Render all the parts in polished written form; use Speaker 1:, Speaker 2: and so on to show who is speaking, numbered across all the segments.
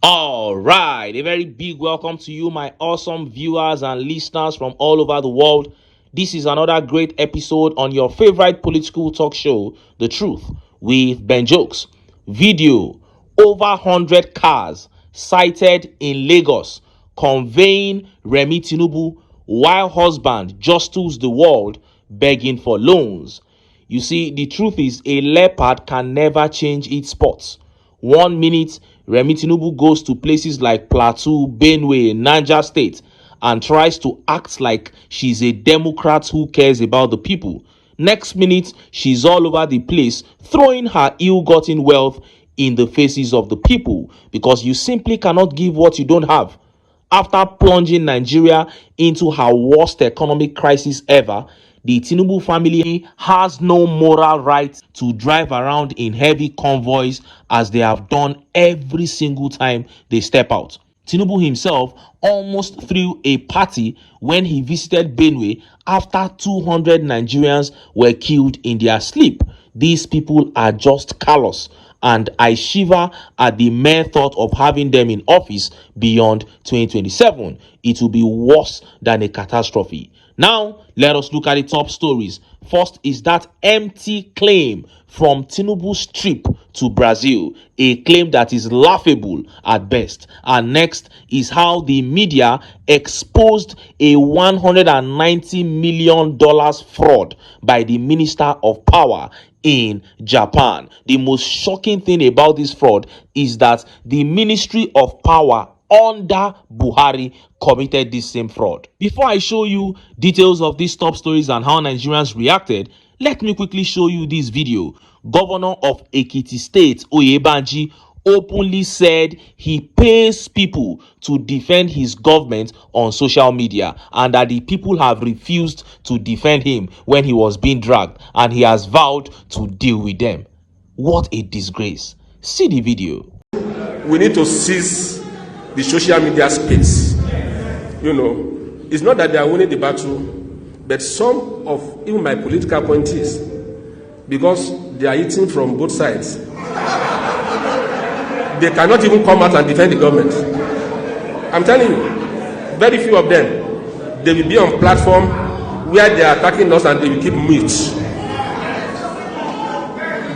Speaker 1: All right, a very big welcome to you, my awesome viewers and listeners from all over the world. This is another great episode on your favorite political talk show, The Truth, with Ben Jokes. Video: over 100 cars sighted in Lagos conveying Remi Tinubu while husband jostles the world begging for loans. You see, the truth is a leopard can never change its spots. 1 minute, Remi Tinubu goes to places like Plateau, Benue, Niger State and tries to act like she's a Democrat who cares about the people. Next minute, she's all over the place throwing her ill-gotten wealth in the faces of the people because you simply cannot give what you don't have. After plunging Nigeria into her worst economic crisis ever, the Tinubu family has no moral right to drive around in heavy convoys as they have done every single time they step out. Tinubu himself almost threw a party when he visited Benue after 200 Nigerians were killed in their sleep. These people are just callous, and I shiver at the mere thought of having them in office beyond 2027. It will be worse than a catastrophe. Now, let us look at the top stories. First is that empty claim from Tinubu's trip to Brazil, a claim that is laughable at best. And next is how the media exposed a $190 million fraud by the Minister of Power in Japan. The most shocking thing about this fraud is that the Ministry of Power under Buhari committed this same fraud. Before I show you details of these top stories and how Nigerians reacted, let me quickly show you this video. Governor of Ekiti State, Oyebanji, openly said he pays people to defend his government on social media and that the people have refused to defend him when he was being dragged, and he has vowed to deal with them. What a disgrace. See the video.
Speaker 2: We need to seize the social media space. It's not that they are winning the battle, but some of even my political appointees, because they are eating from both sides, they cannot even come out and defend the government. I'm telling you, very few of them, they will be on platform where they are attacking us and they will keep mute.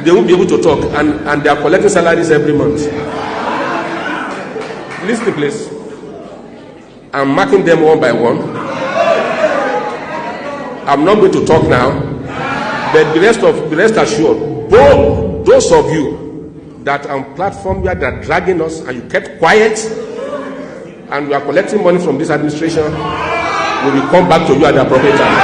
Speaker 2: They won't be able to talk, and they are collecting salaries every month. Listen, please. I'm marking them one by one. I'm not going to talk now, but be rest assured, both those of you that are on platform where they are dragging us and you kept quiet and we are collecting money from this administration, we will come back to you at the appropriate time.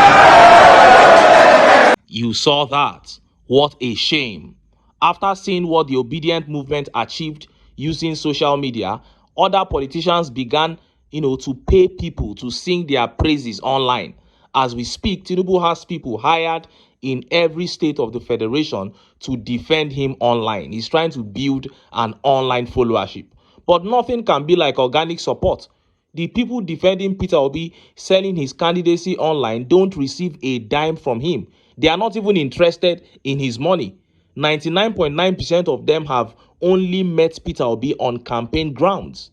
Speaker 1: You saw that. What a shame. After seeing what the obedient movement achieved using social media, other politicians began, to pay people to sing their praises online. As we speak, Tinubu has people hired in every state of the federation to defend him online. He's trying to build an online followership. But nothing can be like organic support. The people defending Peter Obi selling his candidacy online don't receive a dime from him. They are not even interested in his money. 99.9% of them have only met Peter Obi on campaign grounds,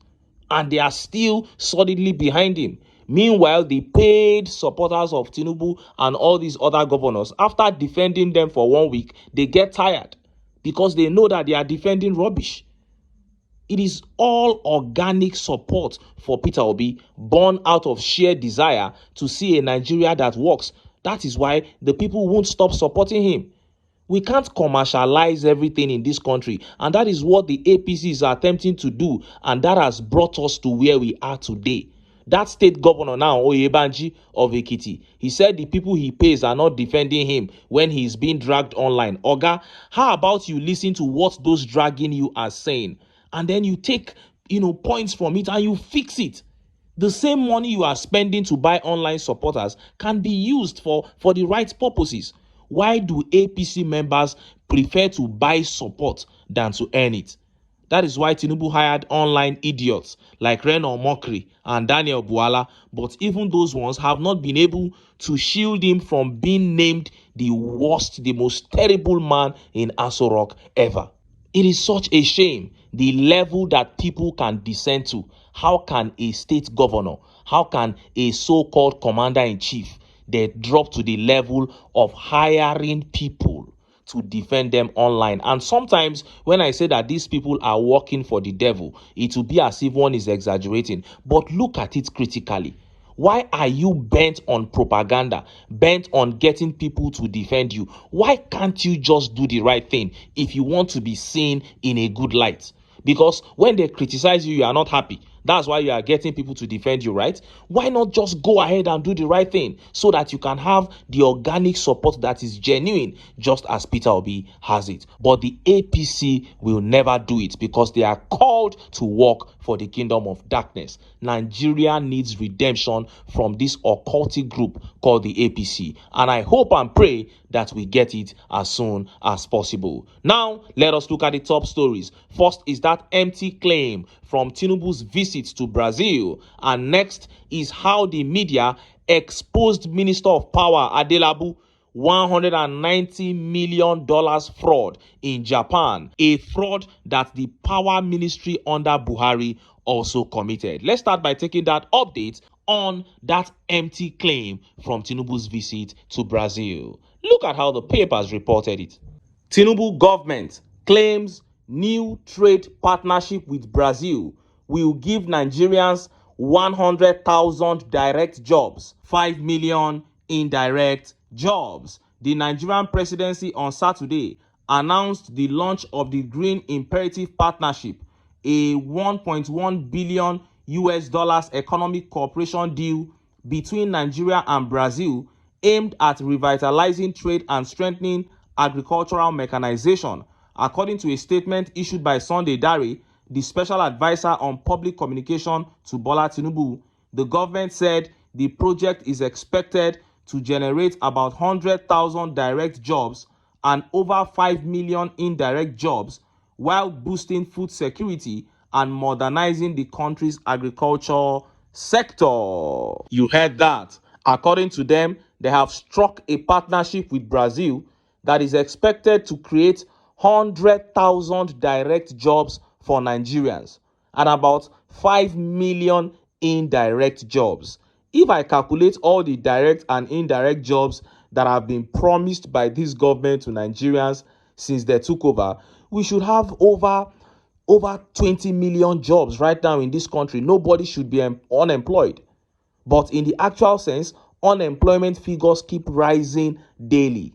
Speaker 1: and they are still solidly behind him. Meanwhile, the paid supporters of Tinubu and all these other governors, after defending them for 1 week, they get tired because they know that they are defending rubbish. It is all organic support for Peter Obi, born out of sheer desire to see a Nigeria that works. That is why the people won't stop supporting him. We can't commercialize everything in this country, and that is what the APC is attempting to do, and that has brought us to where we are today. That state governor now, Oyebanji of Ekiti, he said the people he pays are not defending him when he is being dragged online. Oga, how about you listen to what those dragging you are saying, and then you take, points from it and you fix it? The same money you are spending to buy online supporters can be used for the right purposes. Why do APC members prefer to buy support than to earn it? That is why Tinubu hired online idiots like Reno Mokri and Daniel Buala, but even those ones have not been able to shield him from being named the worst, the most terrible man in Aso Rock ever. It is such a shame the level that people can descend to. How can a state governor, how can a so-called commander-in-chief, they drop to the level of hiring people to defend them online? And sometimes when I say that these people are working for the devil, it will be as if one is exaggerating. But look at it critically. Why are you bent on propaganda, bent on getting people to defend you? Why can't you just do the right thing if you want to be seen in a good light? Because when they criticize you, you are not happy. That's why you are getting people to defend you, right? Why not just go ahead and do the right thing so that you can have the organic support that is genuine, just as Peter Obi has it? But the APC will never do it because they are called to work for the kingdom of darkness. Nigeria needs redemption from this occultic group called the APC. And I hope and pray that we get it as soon as possible. Now, let us look at the top stories. First is that empty claim from Tinubu's visit to Brazil. And next is how the media exposed Minister of Power Adelabu $190 million fraud in Japan, a fraud that the power ministry under Buhari also committed. Let's start by taking that update on that empty claim from Tinubu's visit to Brazil. Look at how the papers reported it. Tinubu government claims new trade partnership with Brazil will give Nigerians 100,000 direct jobs, 5 million indirect jobs. The Nigerian presidency on Saturday announced the launch of the Green Imperative Partnership, a $1.1 billion economic cooperation deal between Nigeria and Brazil aimed at revitalizing trade and strengthening agricultural mechanization. According to a statement issued by Sunday Dare, the special advisor on public communication to Bola Tinubu, the government said the project is expected to generate about 100,000 direct jobs and over 5 million indirect jobs while boosting food security and modernizing the country's agriculture sector. You heard that. According to them, they have struck a partnership with Brazil that is expected to create 100,000 direct jobs for Nigerians and about 5 million indirect jobs. If I calculate all the direct and indirect jobs that have been promised by this government to Nigerians since they took over, we should have over 20 million jobs right now in this country. Nobody should be unemployed. But in the actual sense, unemployment figures keep rising daily.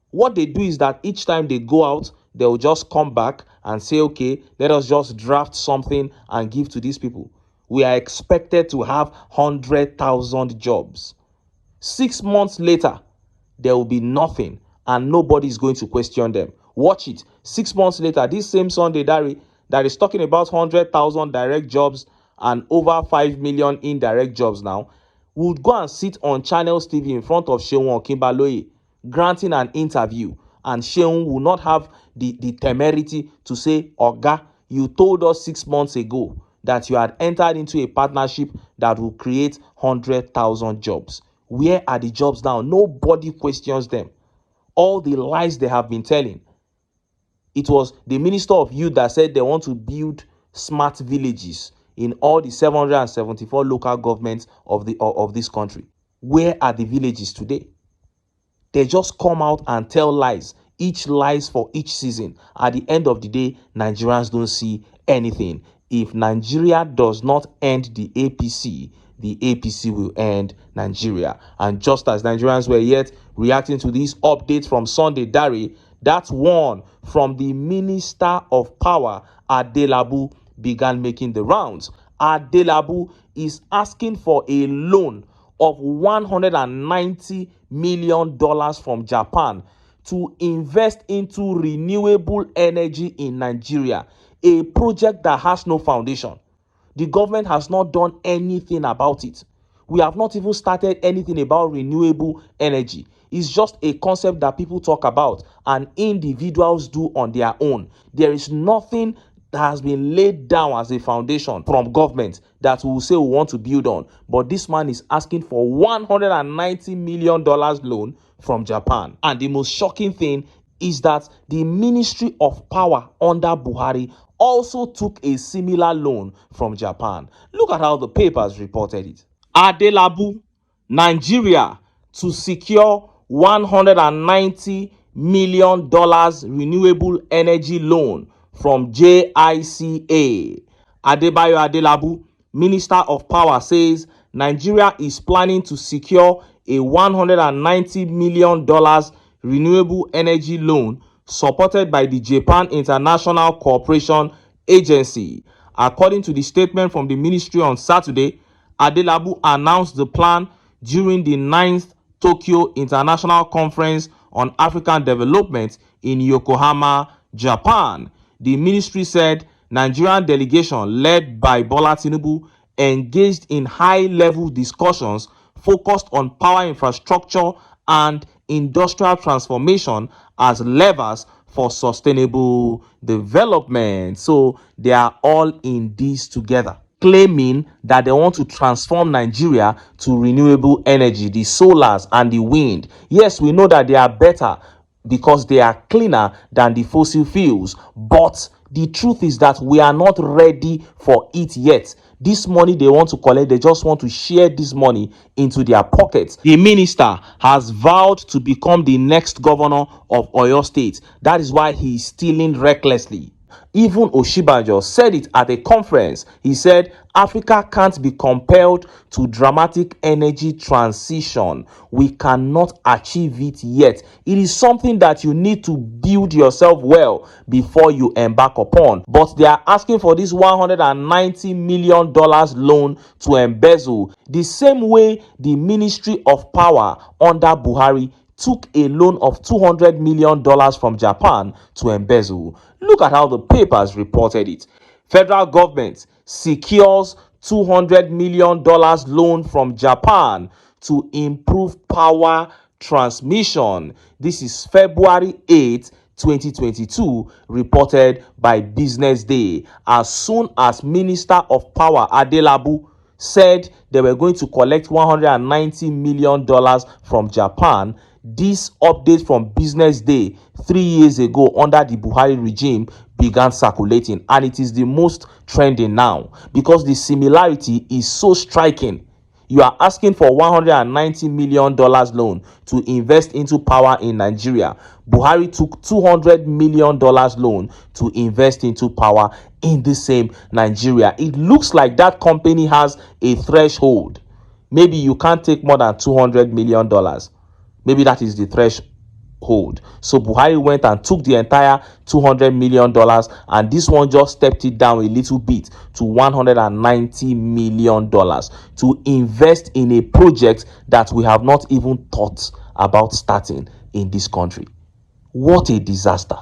Speaker 1: What they do is that each time they go out, they'll just come back and say, okay, let us just draft something and give to these people. We are expected to have 100,000 jobs. 6 months later, there will be nothing and nobody is going to question them. Watch it. 6 months later, this same Sunday Diary that is talking about 100,000 direct jobs and over 5 million indirect jobs now would go and sit on Channels TV in front of Seun Okinbaloye granting an interview, and Seun will not have the temerity to say, Oga, you told us 6 months ago that you had entered into a partnership that will create 100,000 jobs. Where are the jobs now? Nobody questions them. All the lies they have been telling. It was the Minister of Youth that said they want to build smart villages in all the 774 local governments of this country. Where are the villages today? They just come out and tell lies, each lies for each season. At the end of the day, Nigerians don't see anything. If Nigeria does not end the APC will end Nigeria. And just as Nigerians were yet reacting to these updates from Sunday Dare, that one from the Minister of Power, Adelabu, began making the rounds. Adelabu is asking for a loan of $190 million from Japan to invest into renewable energy in Nigeria, a project that has no foundation. The government has not done anything about it. We have not even started anything about renewable energy. It's just a concept that people talk about and individuals do on their own. There is nothing that has been laid down as a foundation from government that we will say we want to build on. But this man is asking for $190 million loan from Japan. And the most shocking thing is that the Ministry of Power under Buhari also took a similar loan from Japan. Look at how the papers reported it. Adelabu, Nigeria to secure $190 million renewable energy loan from JICA. Adebayo Adelabu, Minister of Power, says Nigeria is planning to secure a $190 million renewable energy loan supported by the Japan International Cooperation Agency. According to the statement from the ministry on Saturday, Adelabu announced the plan during the 9th Tokyo International Conference on African Development in Yokohama, Japan. The ministry said Nigerian delegation led by Bola Tinubu engaged in high-level discussions focused on power infrastructure and industrial transformation as levers for sustainable development. So they are all in this together, claiming that they want to transform Nigeria to renewable energy, the solars and the wind. Yes, we know that they are better because they are cleaner than the fossil fuels, but the truth is that we are not ready for it yet. This money they want to collect, they just want to share this money into their pockets. The minister has vowed to become the next governor of Oyo State. That is why he is stealing recklessly. Even Oshibanjo said it at a conference. He said Africa can't be compelled to dramatic energy transition. We cannot achieve it yet. It is something that you need to build yourself well before you embark upon. But they are asking for this $190 million loan to embezzle, the same way the Ministry of Power under Buhari took a loan of $200 million from Japan to embezzle. Look at how the papers reported it. Federal government secures $200 million loan from Japan to improve power transmission. This is February 8th, 2022, reported by Business Day. As soon as Minister of Power Adelabu said they were going to collect $190 million from Japan, this update from Business Day 3 years ago under the Buhari regime began circulating, and it is the most trending now because the similarity is so striking. You are asking for $190 million loan to invest into power in Nigeria. Buhari took $200 million loan to invest into power in the same Nigeria. It looks like that company has a threshold. Maybe you can't take more than $200 million. Maybe that is the threshold. So Buhari went and took the entire $200 million, and this one just stepped it down a little bit to $190 million to invest in a project that we have not even thought about starting in this country. What a disaster.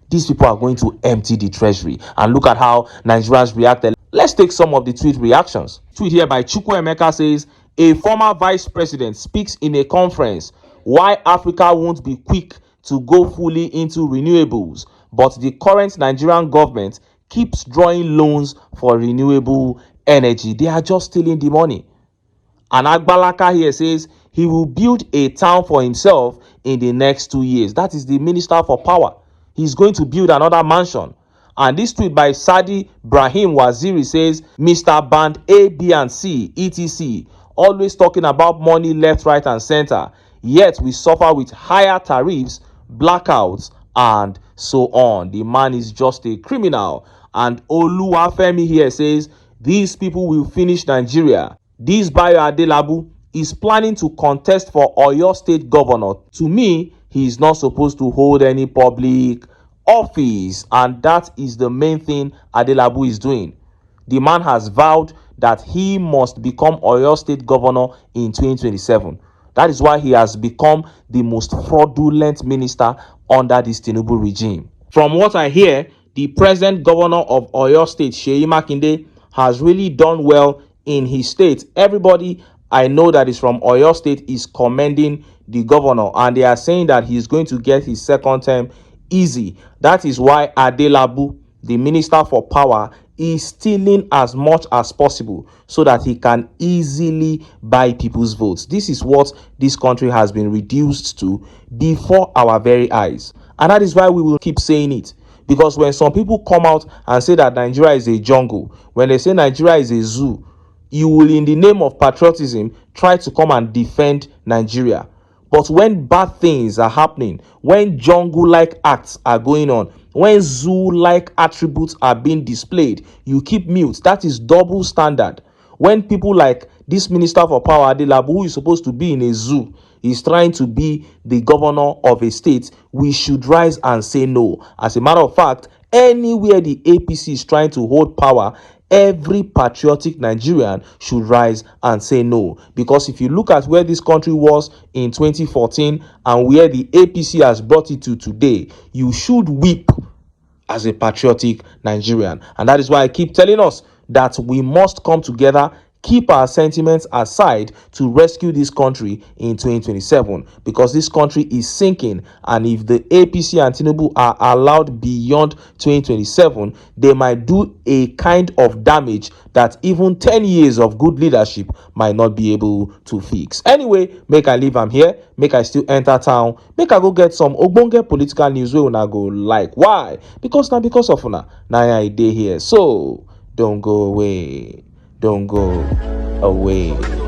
Speaker 1: These people are going to empty the treasury. And look at how Nigerians reacted. Let's take some of the tweet reactions. Tweet here by Chukwuemeka says, a former vice president speaks in a conference why Africa won't be quick to go fully into renewables, but the current Nigerian government keeps drawing loans for renewable energy. They are just stealing the money. And Agbalaka here says he will build a town for himself in the next 2 years. That is the Minister for Power. He's going to build another mansion. And this tweet by Sadi Brahim Waziri says, Mr. Band A, B, and C, etc., always talking about money left, right, and center. Yet we suffer with higher tariffs, blackouts, and so on. The man is just a criminal. And Oluwafemi here says, these people will finish Nigeria. This Bayo Adelabu is planning to contest for Oyo State Governor. To me, he is not supposed to hold any public office, and that is the main thing Adelabu is doing. The man has vowed that he must become Oyo State Governor in 2027. That is why he has become the most fraudulent minister under this Tinubu regime. From what I hear, the present governor of Oyo State, Seyi Makinde, has really done well in his state. Everybody I know that is from Oyo State is commending the governor, and they are saying that he is going to get his second term easy. That is why Adelabu, the minister for power, is stealing as much as possible so that he can easily buy people's votes. This is what this country has been reduced to before our very eyes. And that is why we will keep saying it. Because when some people come out and say that Nigeria is a jungle, when they say Nigeria is a zoo, you will, in the name of patriotism, try to come and defend Nigeria. But when bad things are happening, when jungle-like acts are going on, when zoo-like attributes are being displayed, you keep mute. That is double standard. When people like this Minister for Power, Adelabu, who is supposed to be in a zoo, is trying to be the governor of a state, we should rise and say no. As a matter of fact, anywhere the APC is trying to hold power, every patriotic Nigerian should rise and say no. Because if you look at where this country was in 2014 and where the APC has brought it to today, you should weep as a patriotic Nigerian. And that is why I keep telling us that we must come together, keep our sentiments aside to rescue this country in 2027, because this country is sinking. And if the APC and Tinubu are allowed beyond 2027, they might do a kind of damage that even 10 years of good leadership might not be able to fix. Anyway, make I leave am here, make I still enter town, make I go get some ogbonge political news wey una go like. Why? Because now, because of una, now I dey here. So don't go away. Don't go away.